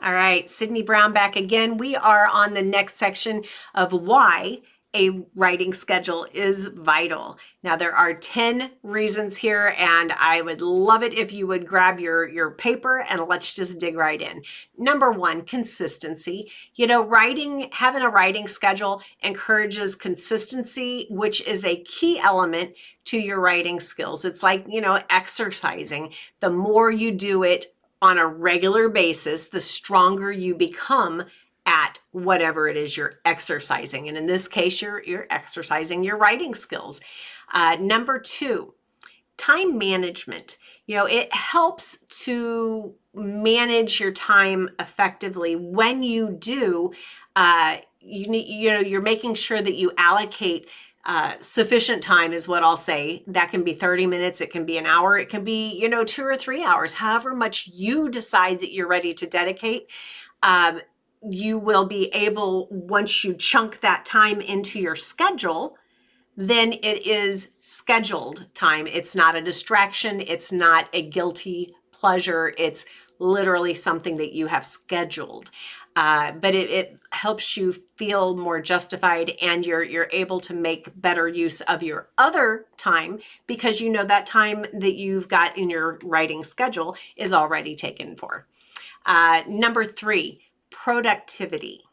All right, Sydney Brown back again. We are on the next section of why a writing schedule is vital. Now, there are 10 reasons here, and I would love it if you would grab your paper and let's just dig right in. Number one, consistency. Having a writing schedule encourages consistency, which is a key element to your writing skills. It's like, exercising. The more you do it on a regular basis, the stronger you become at whatever it is you're exercising. And in this case, you're exercising your writing skills. Number two, time management. It helps to manage your time effectively. When you do, you're making sure that you allocate sufficient time is what I'll say. That can be 30 minutes, it can be an hour, it can be, 2 or 3 hours, however much you decide that you're ready to dedicate. You will be able, once you chunk that time into your schedule, then it is scheduled time. It's not a distraction. It's not a guilty pleasure. It's literally something that you have scheduled. But it helps you feel more justified, and you're able to make better use of your other time because that time that you've got in your writing schedule is already taken for. Number three, productivity.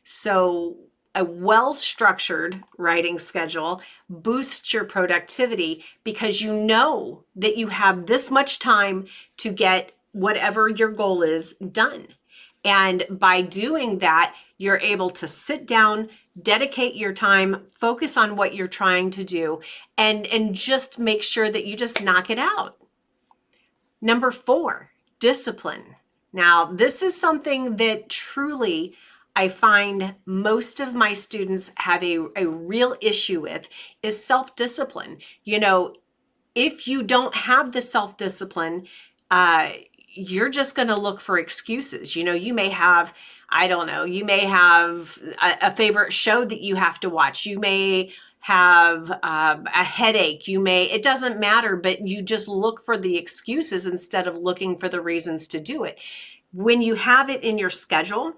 So a well-structured writing schedule boosts your productivity because you know that you have this much time to get whatever your goal is done. And by doing that, you're able to sit down, dedicate your time, focus on what you're trying to do, and just make sure that you just knock it out. Number four, discipline. Now, this is something that truly I find most of my students have a real issue with is self-discipline. If you don't have the self-discipline, you're just going to look for excuses. You may have, you may have a favorite show that you have to watch. You may have a headache. It doesn't matter, but you just look for the excuses instead of looking for the reasons to do it. When you have it in your schedule,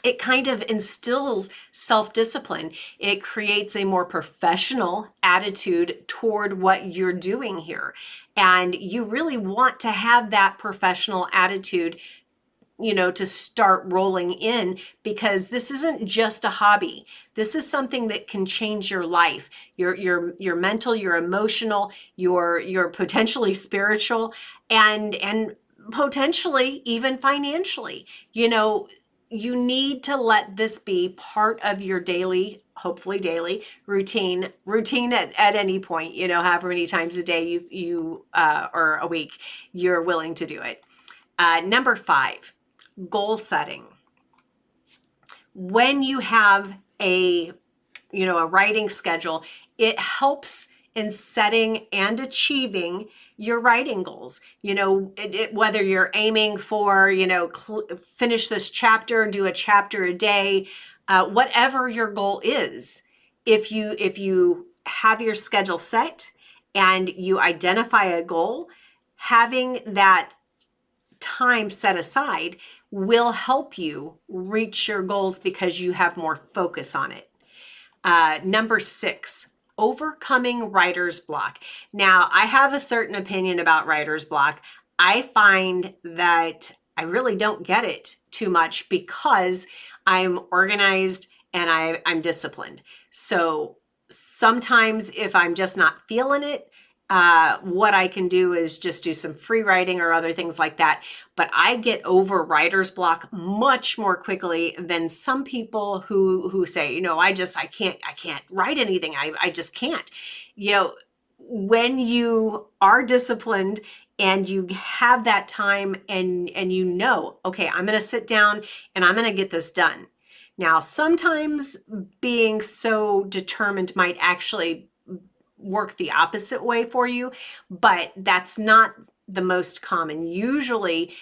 it kind of instills self-discipline. It creates a more professional attitude toward what you're doing here. And you really want to have that professional attitude, to start rolling in, because this isn't just a hobby. This is something that can change your life, your mental, your emotional, your potentially spiritual, and potentially even financially. You need to let this be part of your daily, hopefully daily routine at any point, however many times a day you or a week you're willing to do it. Number five, goal setting. When you have a writing schedule, it helps in setting and achieving your writing goals. Whether you're aiming for, finish this chapter, do a chapter a day, whatever your goal is, if you have your schedule set and you identify a goal, having that time set aside will help you reach your goals because you have more focus on it. Number six, overcoming writer's block. Now, I have a certain opinion about writer's block. I find that I really don't get it too much because I'm organized and I'm disciplined. So sometimes if I'm just not feeling it, what I can do is just do some free writing or other things like that. But I get over writer's block much more quickly than some people who say, I can't write anything. I just can't. When you are disciplined and you have that time and okay, I'm going to sit down and I'm going to get this done. Now, sometimes being so determined might actually work the opposite way for you, but that's not the most common. Usually,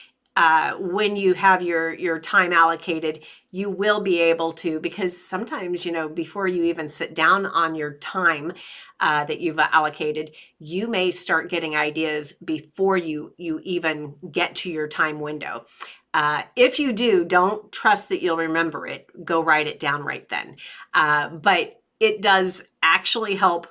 when you have your time allocated, you will be able to, because sometimes, before you even sit down on your time that you've allocated, you may start getting ideas before you even get to your time window. If you do, don't trust that you'll remember it. Go write it down right then. But it does actually help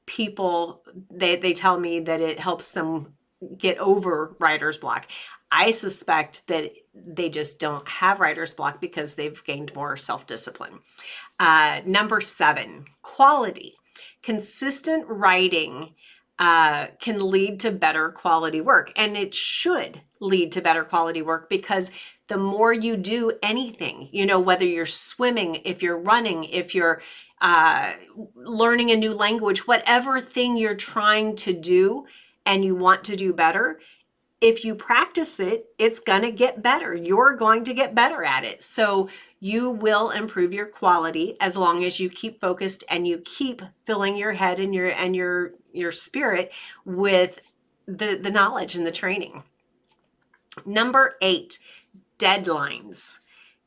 people. They tell me that it helps them get over writer's block. I suspect that they just don't have writer's block because they've gained more self-discipline. Number 7, quality. Consistent writing can lead to better quality work, and it should lead to better quality work because the more you do anything, whether you're swimming, if you're running, if you're learning a new language, whatever thing you're trying to do and you want to do better, if you practice it, it's going to get better. You're going to get better at it. So you will improve your quality as long as you keep focused and you keep filling your head and your spirit with the knowledge and the training. Number 8, deadlines.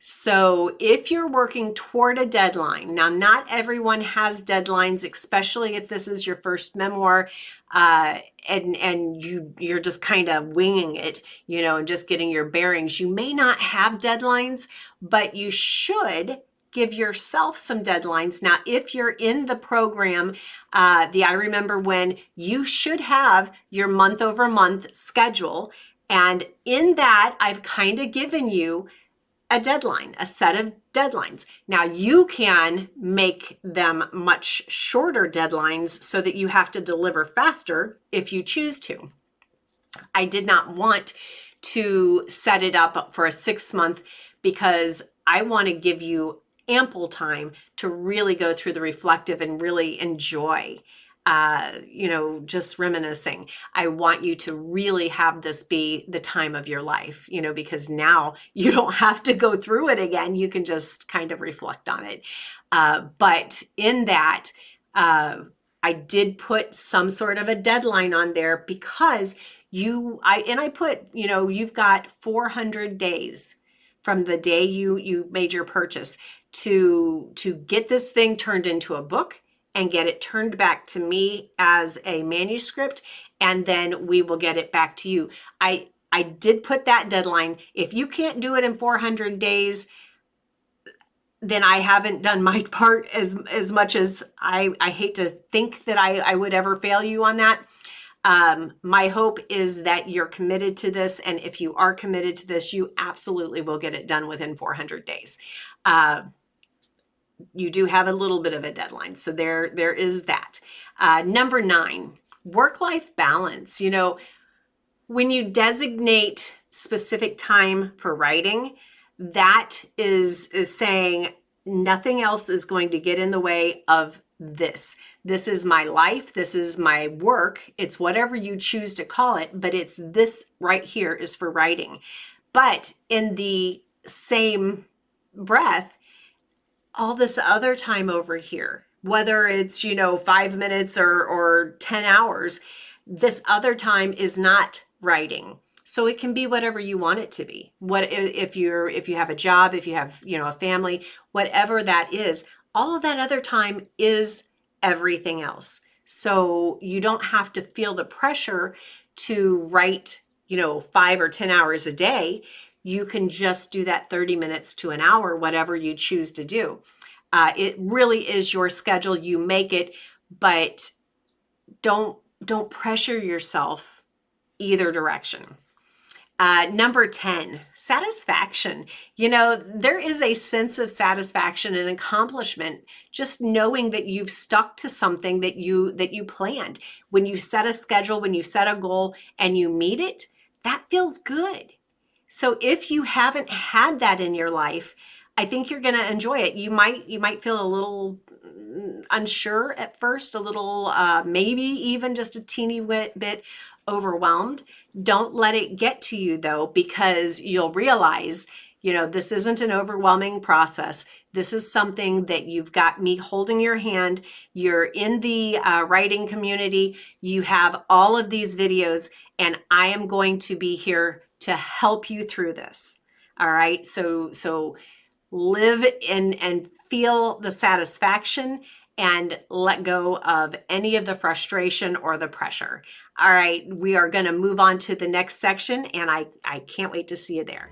So if you're working toward a deadline, now not everyone has deadlines, especially if this is your first memoir, and you're just kind of winging it, and just getting your bearings. You may not have deadlines, but you should give yourself some deadlines. Now, if you're in the program, I remember when you should have your month over month schedule. And in that, I've kind of given you a deadline, a set of deadlines. Now you can make them much shorter deadlines so that you have to deliver faster if you choose to. I did not want to set it up for a 6-month because I want to give you ample time to really go through the reflective and really enjoy just reminiscing. I want you to really have this be the time of your life, because now you don't have to go through it again. You can just kind of reflect on it. But in that, I did put some sort of a deadline on there because I put, you've got 400 days from the day you made your purchase to get this thing turned into a book and get it turned back to me as a manuscript, and then we will get it back to you. I did put that deadline. If you can't do it in 400 days, then I haven't done my part as much as I hate to think that I would ever fail you on that. My hope is that you're committed to this, and if you are committed to this, you absolutely will get it done within 400 days. You do have a little bit of a deadline. So there is that. Number 9, work-life balance. When you designate specific time for writing, that is saying nothing else is going to get in the way of this. This is my life. This is my work. It's whatever you choose to call it, but it's this right here is for writing. But in the same breath, all this other time over here, whether it's, 5 minutes or 10 hours, this other time is not writing. So it can be whatever you want it to be. If you have a job, if you have, a family, whatever that is, all of that other time is everything else. So you don't have to feel the pressure to write, 5 or 10 hours a day. You can just do that 30 minutes to an hour, whatever you choose to do. It really is your schedule. You make it, but don't pressure yourself either direction. Number 10, satisfaction. There is a sense of satisfaction and accomplishment just knowing that you've stuck to something that you planned. When you set a schedule, when you set a goal and you meet it, that feels good. So if you haven't had that in your life, I think you're going to enjoy it. You might feel a little unsure at first, a little maybe even just a teeny bit overwhelmed. Don't let it get to you though, because you'll realize, this isn't an overwhelming process. This is something that you've got me holding your hand. You're in the writing community. You have all of these videos, and I am going to be here to help you through this. All right. So live in and feel the satisfaction and let go of any of the frustration or the pressure. All right. We are going to move on to the next section, and I can't wait to see you there.